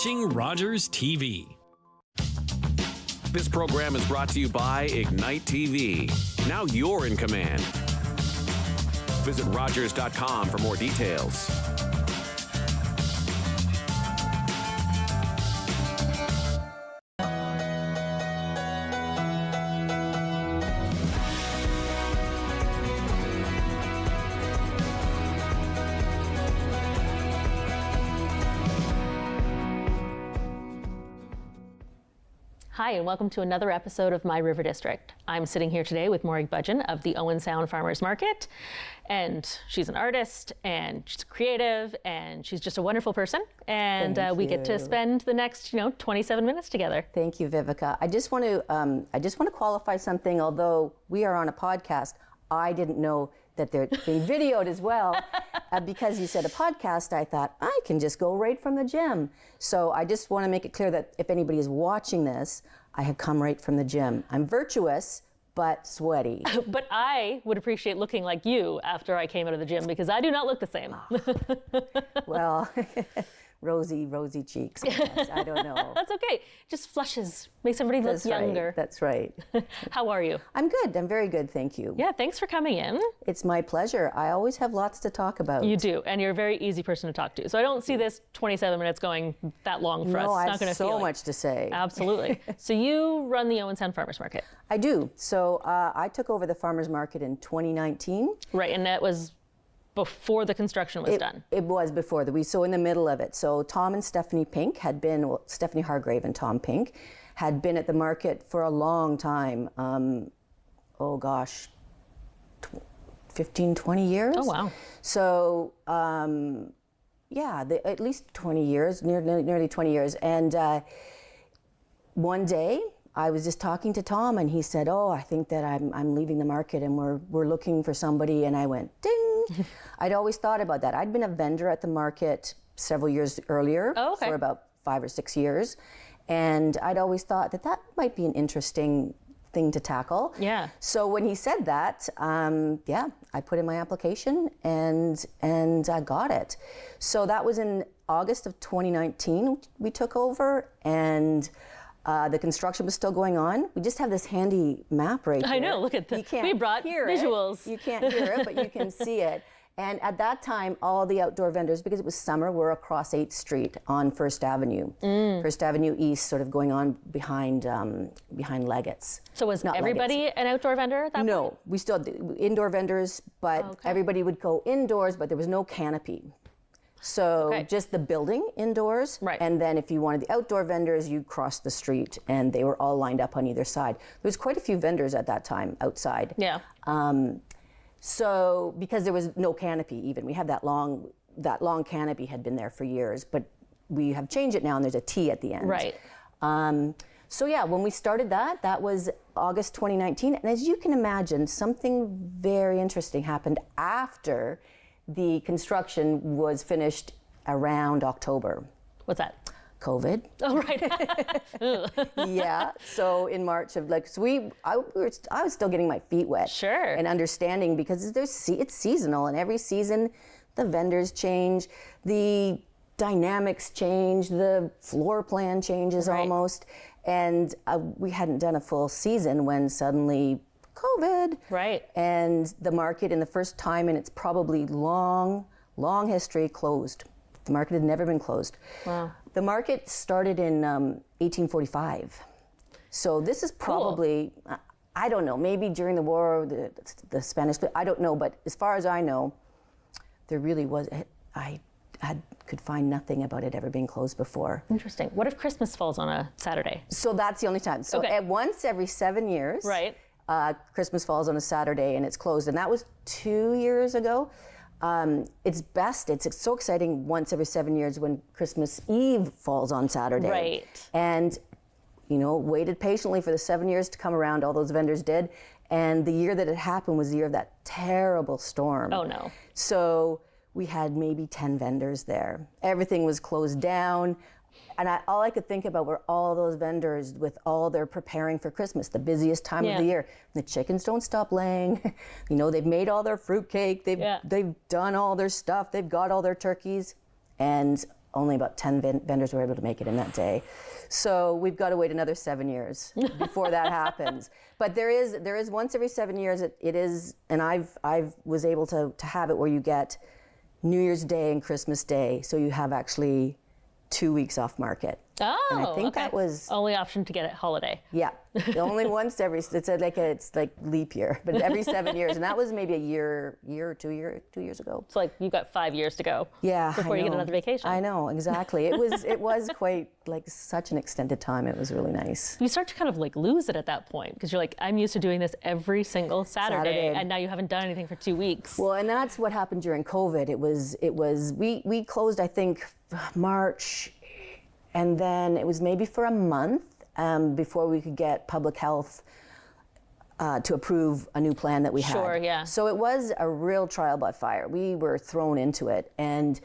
watching Rogers TV. This program is brought to you by Ignite TV. Now you're in command. Visit Rogers.com for more details. Hi, and welcome to another episode of My River District. I'm sitting here today with Morag Budgeon of the Owen Farmers Market, and she's an artist, and she's creative, and she's just a wonderful person, and we get to spend the next, 27 minutes together. Thank you, Viveca. I just want to qualify something. Although we are on a podcast, I didn't know that they're being videoed as well. Because you said a podcast, I thought I can just go right from the gym. So I just want to make it clear that if anybody is watching this, I have come right from the gym. I'm virtuous, but sweaty. But I would appreciate looking like you after I came out of the gym, because I do not look the same. Well, rosy cheeks. I don't know. That's okay. Just flushes. Makes everybody look younger. That's right. How are you? I'm good. I'm very good. Thank you. Yeah, thanks for coming in. It's my pleasure. I always have lots to talk about. You do, and you're a very easy person to talk to. So I don't see this 27 minutes going that long for us. No, I have so much to say. Absolutely. So you run the Owen Farmers Market. I do. So I took over the farmers market in 2019. Right, and that was before the construction was done. It was before so in the middle of it. So Tom and Stephanie Pink had been, Stephanie Hargrave and Tom Pink had been at the market for a long time. 15, 20 years. Oh, wow. So, at least 20 years, nearly 20 years. And one day I was just talking to Tom, and he said, I think that I'm leaving the market and we're looking for somebody. And I went, ding. I'd always thought about that. I'd been a vendor at the market several years earlier for about 5 or 6 years. And I'd always thought that might be an interesting thing to tackle. Yeah. So when he said that, I put in my application and I got it. So that was in August of 2019 we took over, and the construction was still going on. We just have this handy map right here. I know, look at that. We brought visuals. You can't hear it, but you can see it. And at that time, all the outdoor vendors, because it was summer, were across 8th Street on First Avenue. First Avenue East, sort of going on behind Leggett's. So was everybody an outdoor vendor at that point? No, we still did indoor vendors, but everybody would go indoors, but there was no canopy. So just the building indoors, and then if you wanted the outdoor vendors, you crossed the street, and they were all lined up on either side. There was quite a few vendors at that time outside. Yeah. So because there was no canopy, even we had that long canopy had been there for years, but we have changed it now, and there's a T at the end. Right. So when we started that was August 2019, and as you can imagine, something very interesting happened after the construction was finished around October. What's that? COVID. Oh, right. Yeah. So in March of I was still getting my feet wet. Sure. And understanding, because it's seasonal, and every season the vendors change, the dynamics change, the floor plan changes almost, and we hadn't done a full season when suddenly COVID. Right. And the market, in the first time in its probably long history, closed. The market had never been closed. Wow. The market started in 1845. So this is probably, I don't know, maybe during the war, the Spanish, I don't know, but as far as I know, there really was, could find nothing about it ever being closed before. Interesting. What if Christmas falls on a Saturday? So that's the only time. So at once every 7 years, Christmas falls on a Saturday and it's closed. And that was 2 years ago. It's so exciting once every 7 years when Christmas Eve falls on Saturday. Right. And, waited patiently for the 7 years to come around, all those vendors did. And the year that it happened was the year of that terrible storm. Oh, no. So we had maybe 10 vendors there. Everything was closed down. And all I could think about were all those vendors with all their preparing for Christmas, the busiest time of the year. The chickens don't stop laying. They've made all their fruitcake. They've done all their stuff. They've got all their turkeys. And only about 10 vendors were able to make it in that day. So we've got to wait another 7 years before that happens. But there is once every 7 years, it is, and I've was able to have it where you get New Year's Day and Christmas Day. So you have actually 2 weeks off market. Oh, and I think okay. that was only option to get it holiday. Yeah, only once every. It's like leap year, but every 7 years, and that was maybe a year or 2 years ago. It's like you've got 5 years to go. Yeah, before you get another vacation. I know exactly. It was quite like such an extended time. It was really nice. You start to kind of like lose it at that point because you're like, I'm used to doing this every single Saturday, and now you haven't done anything for 2 weeks. Well, and that's what happened during COVID. It was we closed, I think, March. And then it was maybe for a month before we could get public health to approve a new plan that we had. Sure, yeah. So it was a real trial by fire. We were thrown into it. And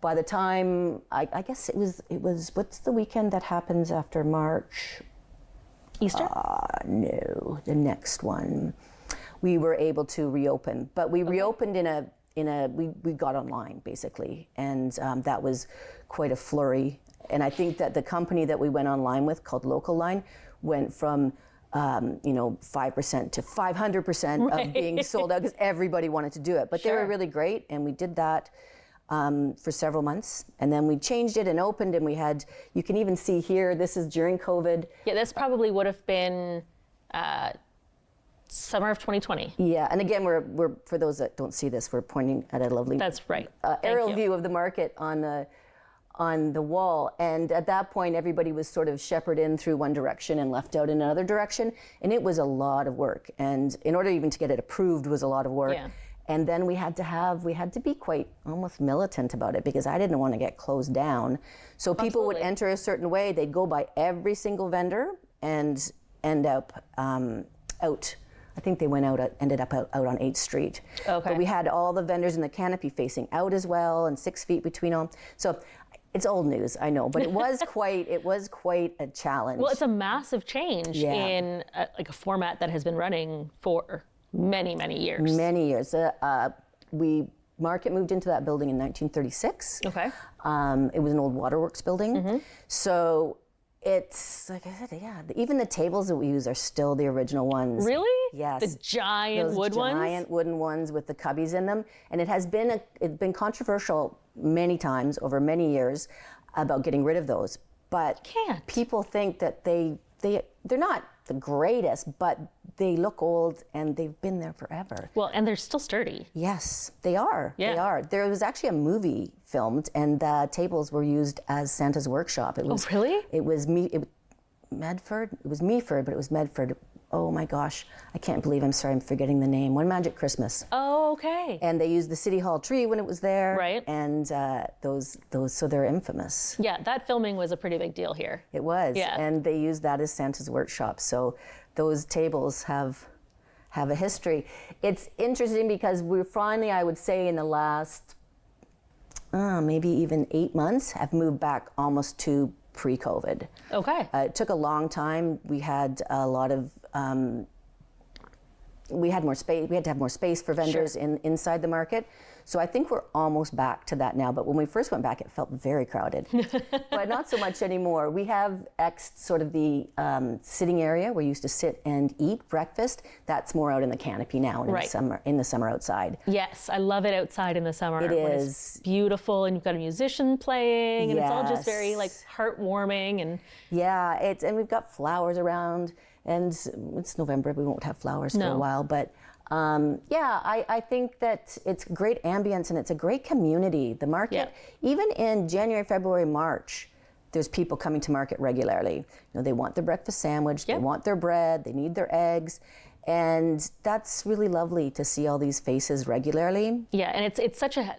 by the time, I guess it was, what's the weekend that happens after March? Easter? No, the next one. We were able to reopen. But we reopened we got online, basically. And that was quite a flurry. And I think that the company that we went online with, called Local Line, went from 5% to 500% of being sold out because everybody wanted to do it. But they were really great, and we did that for several months. And then we changed it and opened, and we had, you can even see here, this is during COVID. Yeah, this probably would have been summer of 2020. Yeah, and again, we're for those that don't see this, we're pointing at a lovely That's right. Aerial view of the market on the wall. And at that point, everybody was sort of shepherded in through one direction and left out in another direction. And it was a lot of work. And in order even to get it approved was a lot of work. Yeah. And then we had to be quite almost militant about it because I didn't want to get closed down. So people would enter a certain way. They'd go by every single vendor and end up out. I think they ended up out on 8th Street. Okay. But we had all the vendors in the canopy facing out as well, and 6 feet between them. So it's old news, I know, but it was quite a challenge. Well, it's a massive change in a format that has been running for many, many years. Many years. Market moved into that building in 1936. Okay. It was an old waterworks building. Mm-hmm. So it's, like I said, even the tables that we use are still the original ones. Really? Yes. The giant Those giant wooden ones with the cubbies in them. And it's been controversial many times over many years about getting rid of those. But people think that they're not the greatest, but they look old and they've been there forever. Well, and they're still sturdy. Yes, they are. Yeah. They are. There was actually a movie filmed, and the tables were used as Santa's workshop. It was, really? It was Medford. It was Meaford, but it was Medford. Oh my gosh, I can't believe I'm forgetting the name. One Magic Christmas. Oh, okay. And they used the City Hall tree when it was there. Right. And those, so they're infamous. Yeah, that filming was a pretty big deal here. It was. Yeah. And they used that as Santa's workshop. So those tables have a history. It's interesting because we're finally, I would say, in the last maybe even 8 months, have moved back almost to pre-COVID. Okay. It took a long time. We had a lot of, we had more space. We had to have more space for vendors inside the market. So I think we're almost back to that now. But when we first went back, it felt very crowded. But not so much anymore. We have sort of the sitting area where you used to sit and eat breakfast. That's more out in the canopy now in the summer outside. Yes, I love it outside in the summer. It when is it's beautiful, and you've got a musician playing, and it's all just very like heartwarming and. Yeah, and we've got flowers around, and it's November. We won't have flowers for a while, but. I think that it's great ambience and it's a great community. The market, even in January, February, March, there's people coming to market regularly. You know, they want their breakfast sandwich, they want their bread, they need their eggs, and that's really lovely to see all these faces regularly. Yeah, and it's such a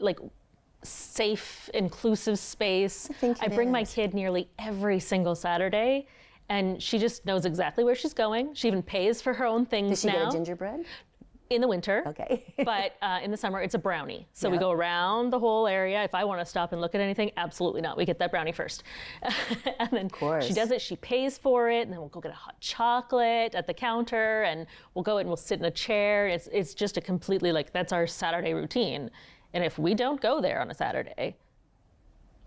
safe, inclusive space. I bring my kid nearly every single Saturday. And she just knows exactly where she's going. She even pays for her own things now. Does she get a gingerbread? In the winter. Okay. But in the summer, it's a brownie. So we go around the whole area. If I want to stop and look at anything, absolutely not. We get that brownie first. And then she does it, she pays for it, and then we'll go get a hot chocolate at the counter, and we'll go and we'll sit in a chair. It's just a completely, that's our Saturday routine. And if we don't go there on a Saturday,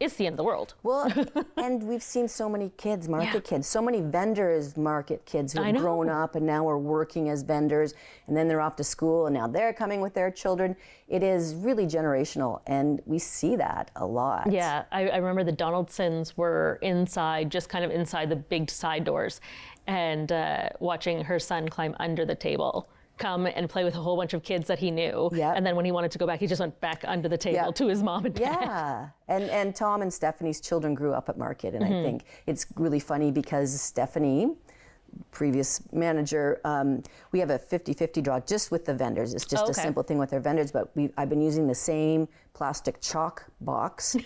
it's the end of the world. Well, and we've seen so many kids, market kids, so many vendors market kids who have grown up and now are working as vendors, and then they're off to school and now they're coming with their children. It is really generational, and we see that a lot. Yeah, I remember the Donaldsons were inside, just kind of inside the big side doors, and watching her son climb under the table, come and play with a whole bunch of kids that he knew. Yep. And then when he wanted to go back, he just went back under the table to his mom and dad. Yeah, and Tom and Stephanie's children grew up at Market, and I think it's really funny because Stephanie, previous manager, we have a 50-50 draw just with the vendors. It's just a simple thing with our vendors, but I've been using the same plastic chalk box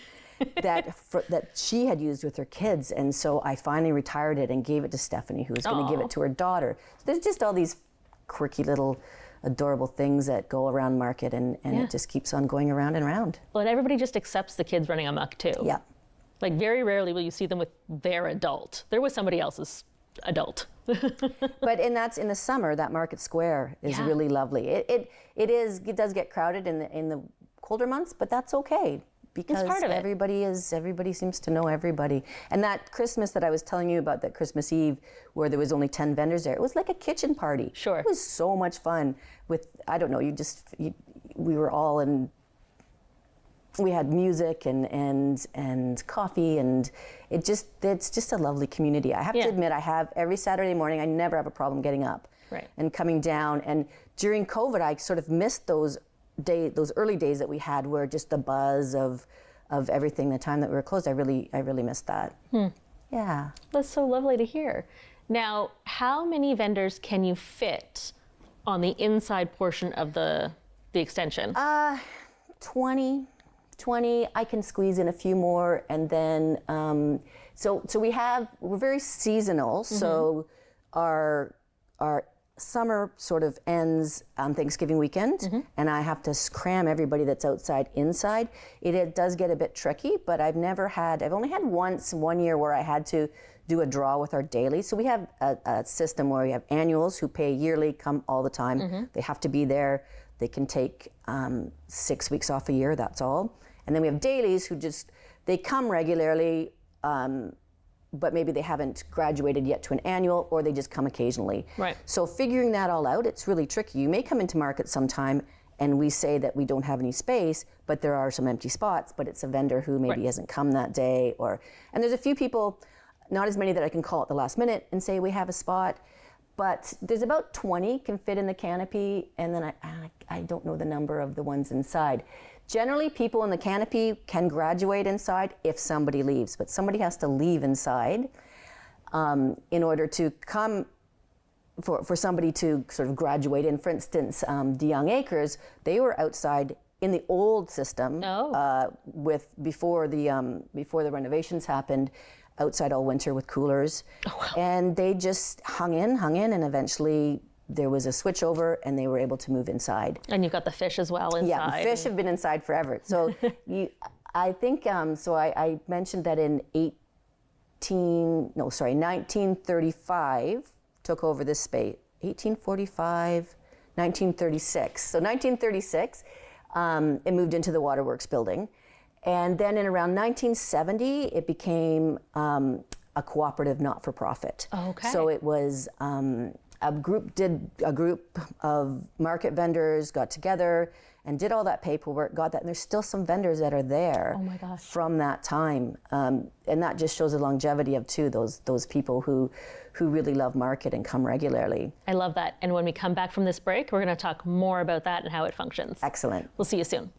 that she had used with her kids, and so I finally retired it and gave it to Stephanie, who was going to give it to her daughter. So there's just all these quirky little adorable things that go around Market, and it just keeps on going around and around. Well, and everybody just accepts the kids running amok too. Yeah. Like very rarely will you see them with their adult. They're with somebody else's adult. But that's in the summer. That Market Square is really lovely. It does get crowded in the colder months, but that's okay because part of it. everybody seems to know everybody. And that Christmas that I was telling you about, that Christmas Eve where there was only 10 vendors there, it was like a kitchen party. Sure. It was so much fun with, I don't know, we were all in. We had music and coffee, and it's just a lovely community. I have to admit, I have every Saturday morning, I never have a problem getting up and coming down. And during COVID, I sort of missed those early days that we had, where just the buzz of everything, the time that we were closed. I really missed that. Yeah. That's so lovely to hear. Now, how many vendors can you fit on the inside portion of the extension? 20, I can squeeze in a few more, and then so we're very seasonal. So our summer sort of ends on Thanksgiving weekend, and I have to cram everybody that's outside inside. It does get a bit tricky, but I've only had one year where I had to do a draw with our dailies. So we have a system where we have annuals who pay yearly, come all the time. They have to be there. They can take 6 weeks off a year, that's all. And then we have dailies who they come regularly, but maybe they haven't graduated yet to an annual, or they just come occasionally. Right. So figuring that all out, it's really tricky. You may come into Market sometime and we say that we don't have any space, but there are some empty spots, but it's a vendor who maybe hasn't come that day, and there's a few people, not as many that I can call at the last minute and say we have a spot, but there's about 20 can fit in the canopy, and then I don't know the number of the ones inside. Generally, people in the canopy can graduate inside if somebody leaves, but somebody has to leave inside in order to come, for somebody to sort of graduate in. For instance, DeYoung Acres, they were outside in the old system before the renovations happened, outside all winter with coolers. And they just hung in, and eventually there was a switch over and they were able to move inside. And you've got the fish as well inside. Yeah, the fish have been inside forever. So I think, I mentioned that in 1935 took over this space. 1936. So 1936, it moved into the Waterworks building. And then in around 1970, it became a cooperative not-for-profit. Okay. So it was a group of market vendors got together and did all that paperwork, got that, and there's still some vendors that are there from that time. And that just shows the longevity of those people who really love Market and come regularly. I love that. And when we come back from this break, we're going to talk more about that and how it functions. Excellent. We'll see you soon.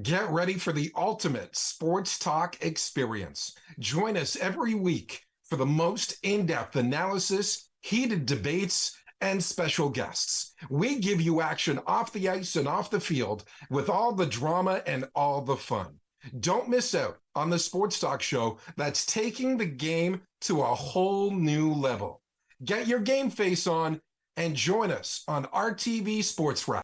Get ready for the ultimate sports talk experience. Join us every week for the most in-depth analysis, heated debates, and special guests. We give you action off the ice and off the field with all the drama and all the fun. Don't miss out on the sports talk show that's taking the game to a whole new level. Get your game face on and join us on RTV Sports Wrap.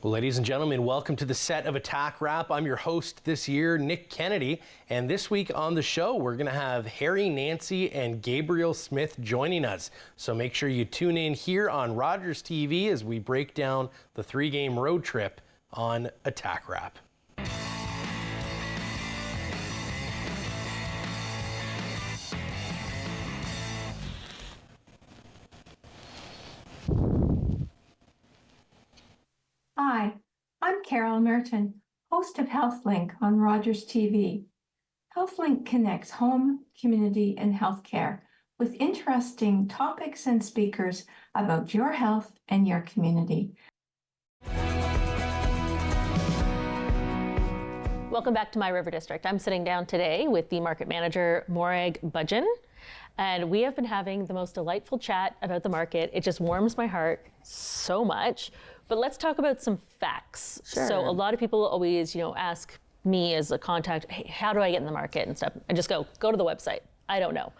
Well, ladies and gentlemen, welcome to the set of Attack Wrap. I'm your host this year, Nick Kennedy, and this week on the show, we're going to have Harry, Nancy, and Gabriel Smith joining us. So make sure you tune in here on Rogers TV as we break down the 3-game road trip on Attack Wrap. Hi, I'm Carol Merton, host of HealthLink on Rogers TV. HealthLink connects home, community, and healthcare with interesting topics and speakers about your health and your community. Welcome back to My River District. I'm sitting down today with the market manager, Morag Budgeon, and we have been having the most delightful chat about the market. It just warms my heart so much. But let's talk about some facts. Sure. So a lot of people always, ask me as a contact, hey, how do I get in the market and stuff? I just go to the website. I don't know.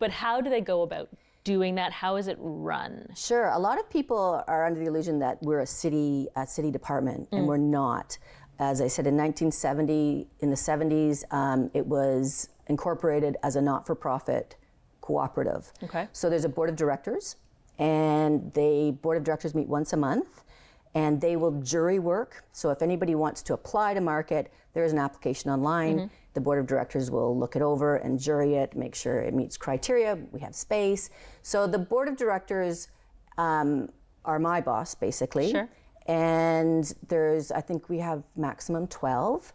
But how do they go about doing that? How is it run? Sure. A lot of people are under the illusion that we're a city department, and we're not. As I said, in 1970, in the 70s, it was incorporated as a not-for-profit cooperative. Okay. So there's a board of directors, and the board of directors meet once a month, and they will jury work. So if anybody wants to apply to market, there is an application online. The board of directors will look it over and jury it, make sure it meets criteria. We have space. So the board of directors are my boss, basically. Sure. And I think we have maximum 12.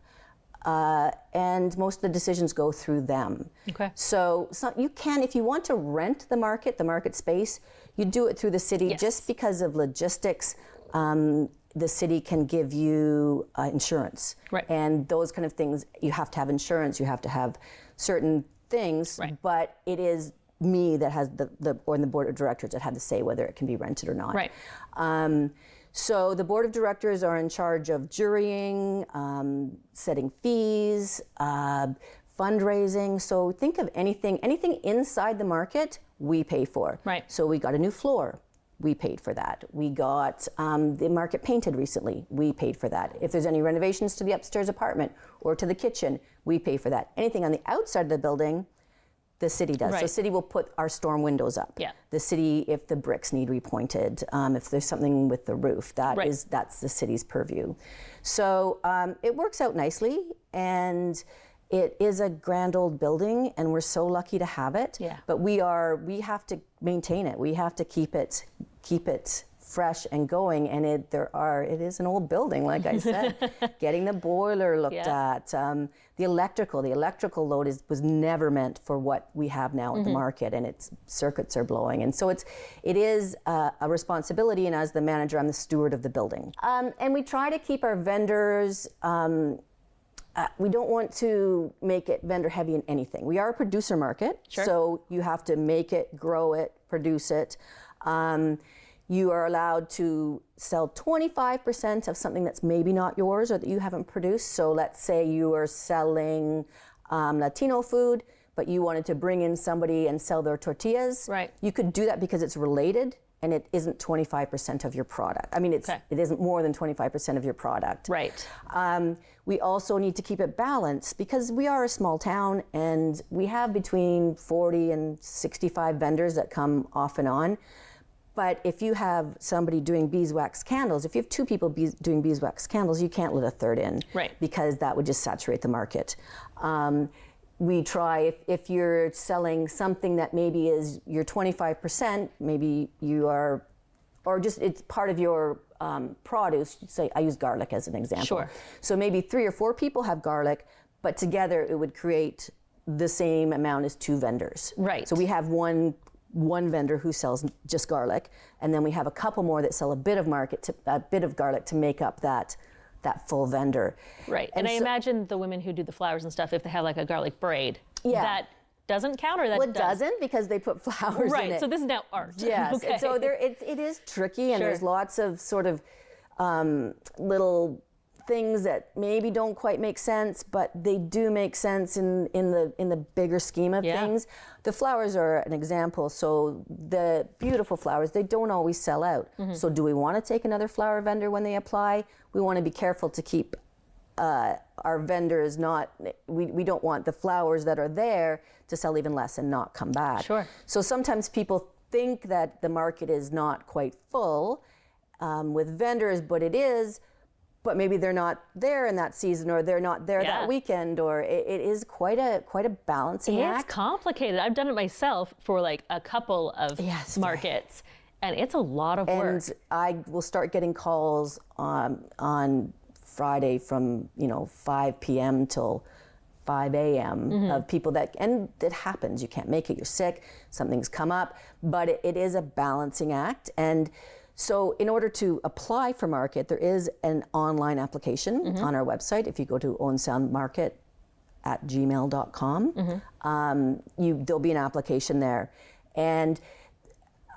And most of the decisions go through them. Okay. So you can, if you want to rent the market space, you do it through the city. Yes. Just because of logistics. The city can give you insurance. Right. And those kind of things, you have to have insurance, you have to have certain things, right. But it is me that has the board of directors that have to say whether it can be rented or not. Right. So the board of directors are in charge of jurying, setting fees, fundraising. So think of anything inside the market, we pay for. Right. So we got a new floor. We paid for that. We got the market painted recently. We paid for that. If there's any renovations to the upstairs apartment or to the kitchen, we pay for that. Anything on the outside of the building, the city does. Right. So city will put our storm windows up. Yeah. The city, if the bricks need repointed, if there's something with the roof, that's the city's purview. So it works out nicely, and it is a grand old building, and we're so lucky to have it. Yeah. But we have to maintain it. We have to keep it fresh and going, and it is an old building, like I said. Getting the boiler looked at, the electrical load was never meant for what we have now at the market, and its circuits are blowing, and so it is a responsibility. And as the manager, I'm the steward of the building, and we try to keep our vendors. We don't want to make it vendor heavy in anything. We are a producer market, Sure. So you have to make it, grow it, produce it. You are allowed to sell 25% of something that's maybe not yours or that you haven't produced. So let's say you are selling Latino food, but you wanted to bring in somebody and sell their tortillas. Right. You could do that because it's related, and it isn't 25% of your product. I mean, it isn't more than 25% of your product. Right. We also need to keep it balanced because we are a small town, and we have between 40 and 65 vendors that come off and on. But if you have somebody doing beeswax candles, if you have two people doing beeswax candles, you can't let a third in. Right. Because that would just saturate the market. We try, if you're selling something that maybe is your 25%, maybe you are, or just it's part of your produce. Say, I use garlic as an example. Sure. So maybe 3 or 4 people have garlic, but together it would create the same amount as 2 vendors. Right. So we have one vendor who sells just garlic, and then we have a couple more that sell a bit of garlic to make up that full vendor. Right. And I imagine the women who do the flowers and stuff, if they have like a garlic braid, that doesn't count, or that Well, it doesn't, because they put flowers in it. Right. So this is now art. Yes. Okay. And so it is tricky, and Sure. there's lots of sort of little things that maybe don't quite make sense, but they do make sense in the bigger scheme of things. The flowers are an example. So the beautiful flowers, they don't always sell out. So do we want to take another flower vendor when they apply? We want to be careful to keep our vendors we don't want the flowers that are there to sell even less and not come back. Sure. So sometimes people think that the market is not quite full with vendors, but it is. But maybe they're not there in that season, or they're not there that weekend, or it is quite a balancing act. It's complicated. I've done it myself for like a couple of markets. And it's a lot of work. And I will start getting calls on Friday from 5 p.m. till 5 a.m. of people that, and it happens, you can't make it, you're sick, something's come up, but it is a balancing act. And so in order to apply for market, there is an online application on our website. If you go to owensoundmarket@gmail.com, there'll be an application there. And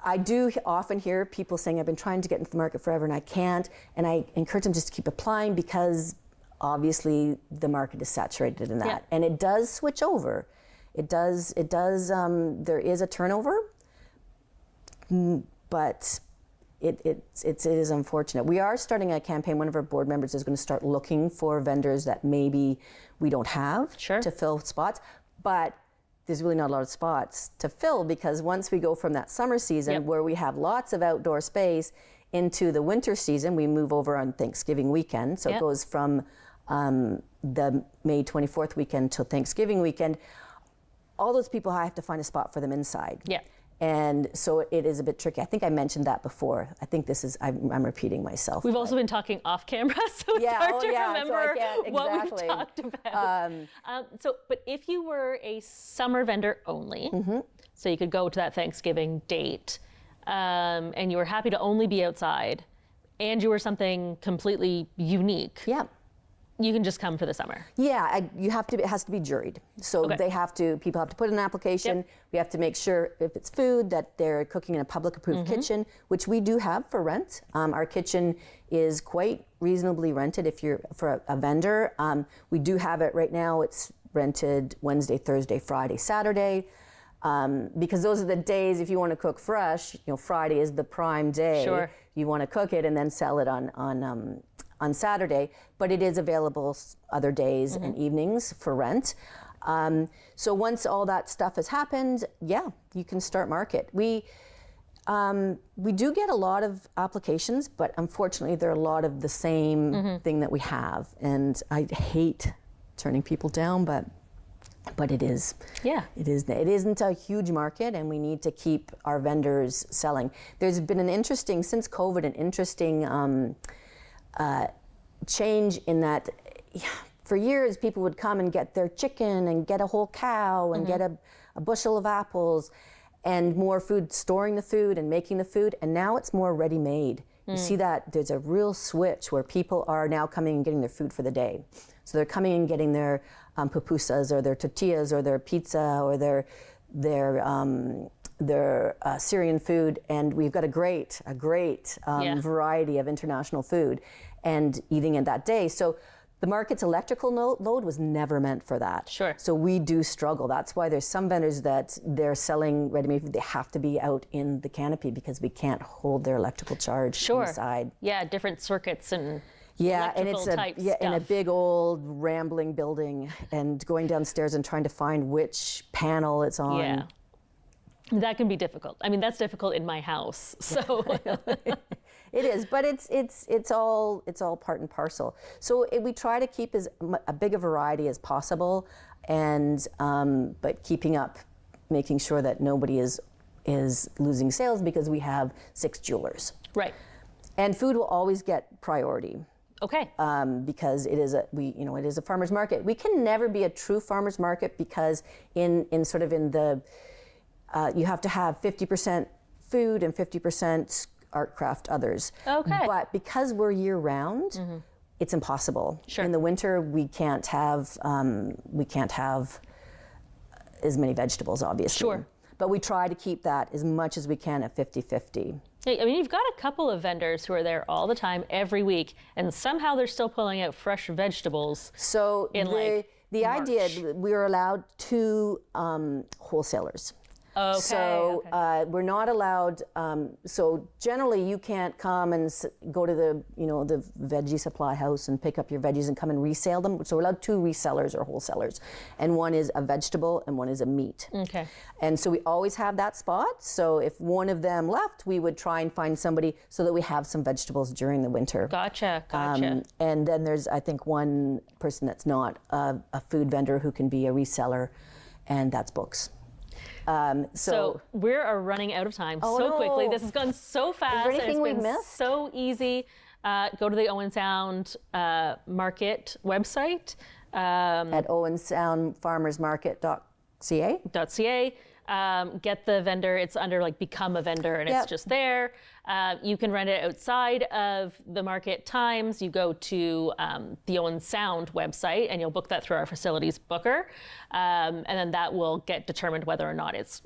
I do often hear people saying, I've been trying to get into the market forever and I can't. And I encourage them just to keep applying because obviously the market is saturated in that. Yeah. And it does switch over. It does, there is a turnover, but it is unfortunate. We are starting a campaign. One of our board members is going to start looking for vendors that maybe we don't have to fill spots, but there's really not a lot of spots to fill because once we go from that summer season where we have lots of outdoor space into the winter season, we move over on Thanksgiving weekend. So it goes from the May 24th weekend till Thanksgiving weekend. All those people, I have to find a spot for them inside. Yeah. And so it is a bit tricky. I think I mentioned that before. I think this is, I'm repeating myself. We've also been talking off camera, so it's hard to remember what we've talked about. But if you were a summer vendor only, so you could go to that Thanksgiving date, and you were happy to only be outside, and you were something completely unique. Yeah. You can just come for the summer. Yeah, it has to be juried. So people have to put in an application. We have to make sure if it's food that they're cooking in a public approved kitchen, which we do have for rent. Our kitchen is quite reasonably rented if you're for a vendor. We do have it right now. It's rented Wednesday, Thursday, Friday, Saturday. Because those are the days if you want to cook fresh, Friday is the prime day. Sure. You want to cook it and then sell it on Saturday, but it is available other days and evenings for rent. So once all that stuff has happened, you can start market. We do get a lot of applications, but unfortunately there are a lot of the same thing that we have. And I hate turning people down, but it is. Yeah. It isn't a huge market and we need to keep our vendors selling. There's been since COVID, an interesting change in that for years people would come and get their chicken and get a whole cow and get a bushel of apples and more food, storing the food and making the food, and now it's more ready-made. You see that there's a real switch where people are now coming and getting their food for the day. So they're coming and getting their pupusas or their tortillas or their pizza or their Syrian food, and we've got a great variety of international food and eating it that day. So the market's electrical load was never meant for that. Sure. So we do struggle. That's why there's some vendors that they're selling ready-made food. They have to be out in the canopy because we can't hold their electrical charge inside. Yeah, different circuits and and it's in a big old rambling building and going downstairs and trying to find which panel it's on. Yeah. That can be difficult. I mean, that's difficult in my house. So it is, but it's all part and parcel. So we try to keep as big a variety as possible, and but making sure that nobody is losing sales because we have 6 jewelers. Right. And food will always get priority. Okay. Because it is a farmers market. We can never be a true farmers market because in the you have to have 50% food and 50% art craft others. Okay. But because we're year round, it's impossible. Sure. In the winter, we can't have as many vegetables, obviously. Sure. But we try to keep that as much as we can at 50-50. I mean, you've got a couple of vendors who are there all the time, every week, and somehow they're still pulling out fresh vegetables. So the idea, we are allowed 2 wholesalers. Okay. So we're not allowed. So generally, you can't come and go to the veggie supply house and pick up your veggies and come and resale them. So we're allowed 2 resellers or wholesalers, and one is a vegetable and one is a meat. Okay. And so we always have that spot. So if one of them left, we would try and find somebody so that we have some vegetables during the winter. Gotcha. And then there's, I think, one person that's not a food vendor who can be a reseller, and that's books. So we are running out of time quickly. This has gone so fast. Is there anything and it's we've been missed? so easy. Go to the Owen Sound Market website. At owensoundfarmersmarket.ca. Get the vendor. It's under like become a vendor, and it's just there. You can rent it outside of the market times. You go to the Owen Sound website, and you'll book that through our facilities booker, and then that will get determined whether or not it's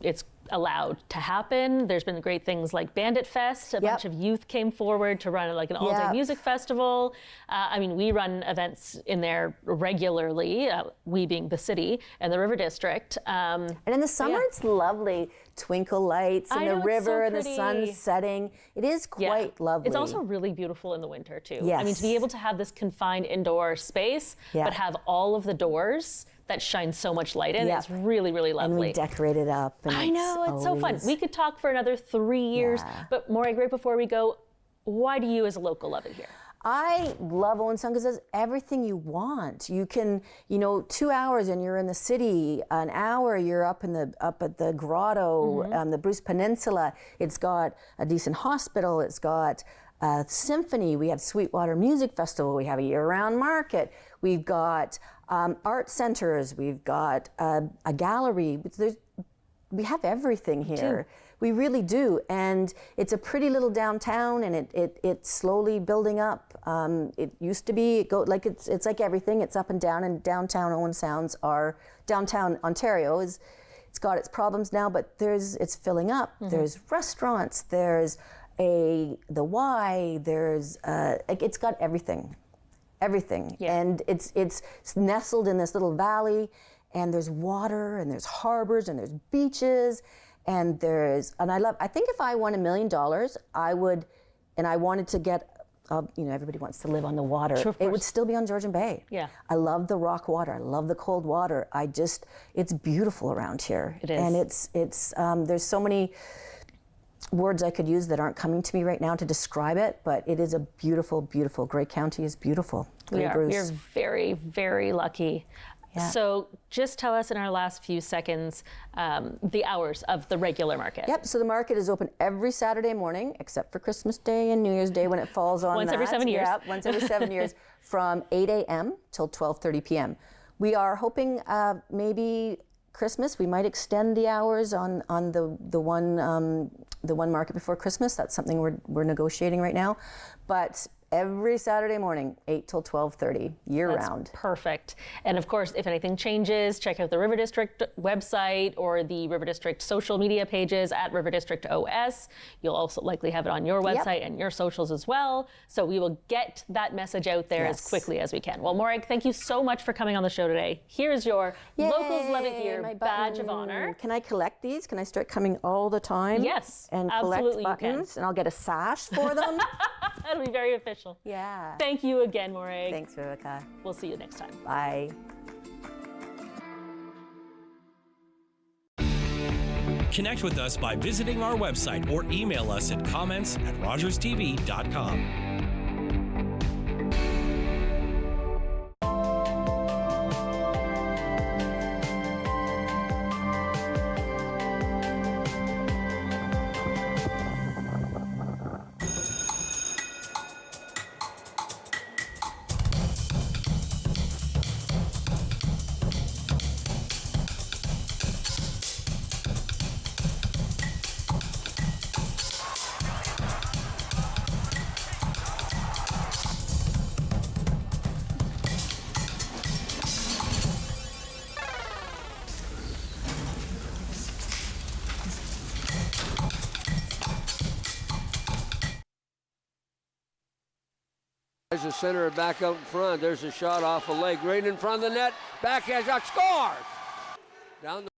allowed to happen. There's been great things like Bandit Fest. A bunch of youth came forward to run like an all-day music festival. I mean, we run events in there regularly, we being the city and the River District. And in the summer, it's lovely. Twinkle lights and the river and the sun setting. It is quite lovely. It's also really beautiful in the winter too. Yes. I mean, to be able to have this confined indoor space, but have all of the doors that shine so much light in, it's really, really lovely. And we decorate it up. And I know, it's so fun. We could talk for another 3 years, but Morag, right before we go, why do you as a local love it here? I love Owen Sound because it's everything you want. You can, 2 hours and you're in the city. An hour you're up at the grotto, the Bruce Peninsula. It's got a decent hospital. It's got a symphony. We have Sweetwater Music Festival. We have a year-round market. We've got art centers. We've got a gallery. We have everything here. We really do, and it's a pretty little downtown, and it's slowly building up. It used to be it's like everything. It's up and down, and downtown downtown Ontario it's got its problems now, but it's filling up. There's restaurants. There's the Y. There's it's got everything, and it's nestled in this little valley, and there's water, and there's harbors, and there's beaches. And I think if I won $1 million, I would, and I wanted to get, everybody wants to live on the water. Sure, it would still be on Georgian Bay. Yeah. I love the rock water. I love the cold water. It's beautiful around here. It is. And there's so many words I could use that aren't coming to me right now to describe it, but it is a beautiful, beautiful, Grey County is beautiful. We're very, very lucky. Yeah. So just tell us in our last few seconds the hours of the regular market. Yep, so the market is open every Saturday morning, except for Christmas Day and New Year's Day when it falls on Once every 7 years. Yeah, once every 7 years, from 8 a.m. till 12:30 p.m. We are hoping maybe Christmas, we might extend the hours on the one market before Christmas. That's something we're negotiating right now. But every Saturday morning, 8 till 12:30, year-round. Perfect. And of course, if anything changes, check out the River District website or the River District social media pages at River District OS. You'll also likely have it on your website and your socials as well. So we will get that message out there as quickly as we can. Well, Morag, thank you so much for coming on the show today. Here's your Locals Love It Here badge of honor. Can I collect these? Can I start coming all the time? Yes, and absolutely collect buttons, and I'll get a sash for them. That'll be very official. Yeah. Thank you again, Morag. Thanks, Viveca. We'll see you next time. Bye. Connect with us by visiting our website or email us at comments@rogerstv.com. There's a center back out in front. There's a shot off a leg right in front of the net. Backhand shot, scores! Down the